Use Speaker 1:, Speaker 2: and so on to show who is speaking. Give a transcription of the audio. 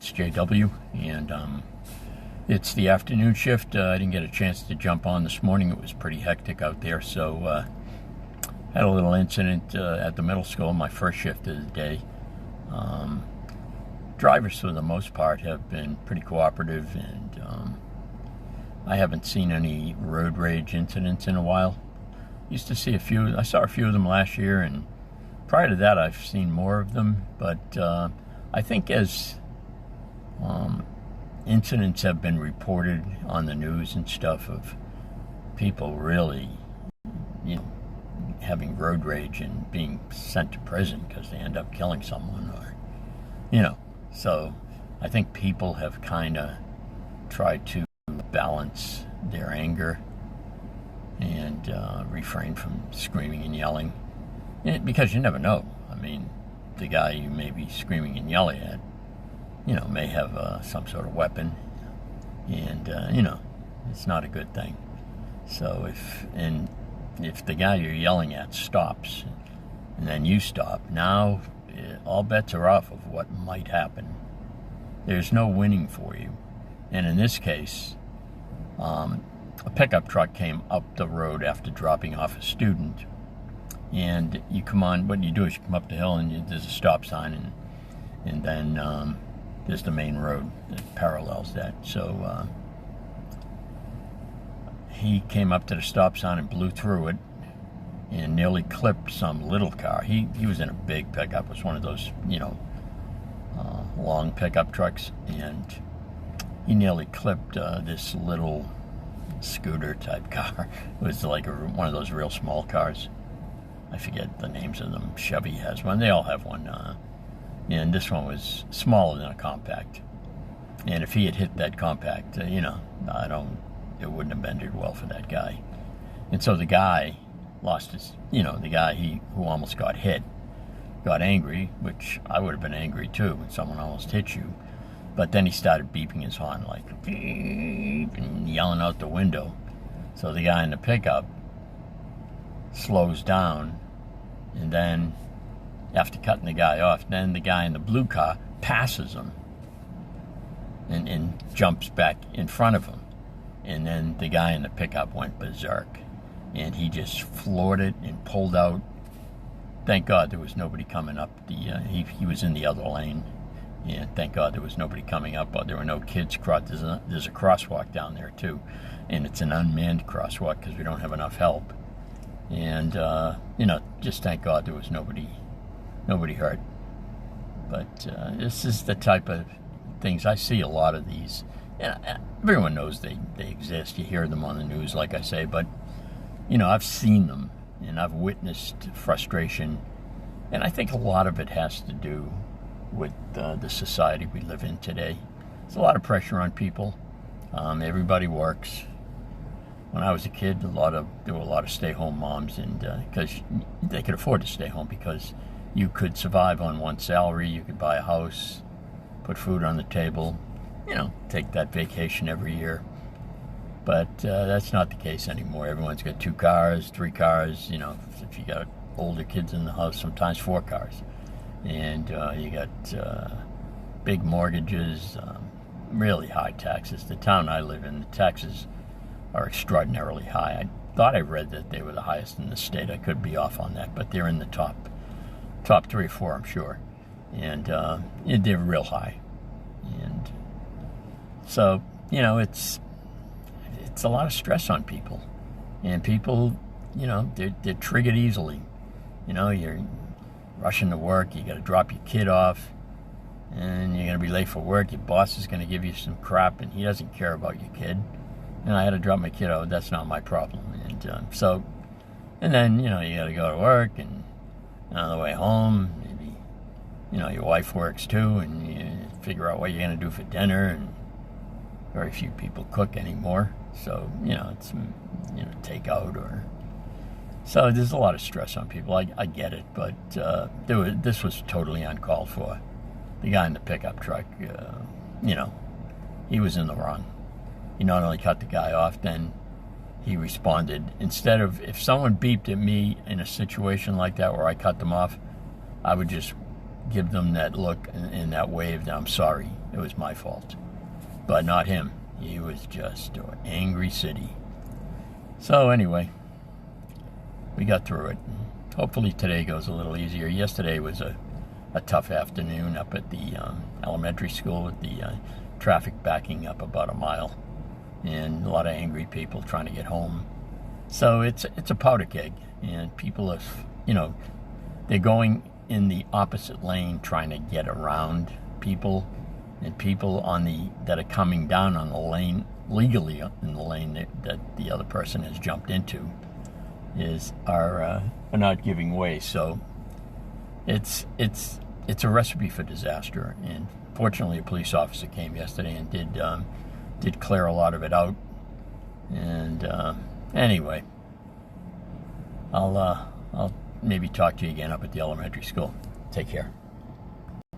Speaker 1: It's JW, and it's the afternoon shift. I didn't get a chance to jump on this morning. It was pretty hectic out there, so had a little incident at the middle school, my first shift of the day. Drivers, for the most part, have been pretty cooperative, and I haven't seen any road rage incidents in a while. Used to see a few. I saw a few of them last year, and prior to that, I've seen more of them. But I think as incidents have been reported on the news and stuff of people really, having road rage and being sent to prison because they end up killing someone, or, so I think people have kind of tried to balance their anger and refrain from screaming and yelling, because you never know. I mean, the guy you may be screaming and yelling at, may have some sort of weapon, and it's not a good thing. So if the guy you're yelling at stops, and then you stop, now all bets are off of what might happen. There's no winning for you. And in this case, a pickup truck came up the road after dropping off a student, and you come on. What you do is you come up the hill, and there's a stop sign, and then there's the main road that parallels that. So he came up to the stop sign and blew through it and nearly clipped some little car. He was in a big pickup. It was one of those, long pickup trucks, and he nearly clipped this little scooter type car. It was like one of those real small cars. I forget the names of them. Chevy has one. They all have one. And this one was smaller than a compact. And if he had hit that compact, it wouldn't have ended well for that guy. And so the guy lost his, the guy who almost got hit, got angry, which I would have been angry too when someone almost hit you. But then he started beeping his horn, like beep, and yelling out the window. So the guy in the pickup slows down, and then after cutting the guy off, then the guy in the blue car passes him and jumps back in front of him. And then the guy in the pickup went berserk, and he just floored it and pulled out. Thank God there was nobody coming up. He was in the other lane, and thank God there was nobody coming up. There were no kids. There's a crosswalk down there too, and it's an unmanned crosswalk because we don't have enough help. And just thank God there was nobody hurt. But this is the type of things I see. A lot of these. Everyone knows they exist. You hear them on the news, like I say, but I've seen them, and I've witnessed frustration, and I think a lot of it has to do with the society we live in today. There's a lot of pressure on people. Everybody works. When I was a kid, there were a lot of stay-home moms, and because they could afford to stay home, because you could survive on one salary. You could buy a house, put food on the table, take that vacation every year. But that's not the case anymore. Everyone's got 2 cars, 3 cars. If you got older kids in the house, sometimes 4 cars. And you got big mortgages, really high taxes. The town I live in, the taxes are extraordinarily high. I thought I read that they were the highest in the state. I could be off on that, but they're in the top 3 or 4, I'm sure. And they're real high. And so, it's a lot of stress on people. And people, they're triggered easily. You're rushing to work, you got to drop your kid off, and you're going to be late for work. Your boss is going to give you some crap, and he doesn't care about your kid. And I had to drop my kid off. That's not my problem. And then, you got to go to work, and on the way home, maybe, your wife works too, and you figure out what you're going to do for dinner, and very few people cook anymore. So, it's, takeout or... So there's a lot of stress on people. I get it, but this was totally uncalled for. The guy in the pickup truck, he was in the wrong. He not only cut the guy off, then he responded. Instead of, if someone beeped at me in a situation like that where I cut them off, I would just give them that look and that wave that I'm sorry, it was my fault. But not him. He was just an angry city. So anyway, we got through it. Hopefully today goes a little easier. Yesterday was a tough afternoon up at the elementary school with the traffic backing up about a mile and a lot of angry people trying to get home. So it's a powder keg, and people have, they're going in the opposite lane trying to get around people, and people that are coming down on the lane legally in the lane that the other person has jumped into are not giving way. So it's a recipe for disaster. And fortunately, a police officer came yesterday and did clear a lot of it out. And anyway, I'll maybe talk to you again up at the elementary school. Take care.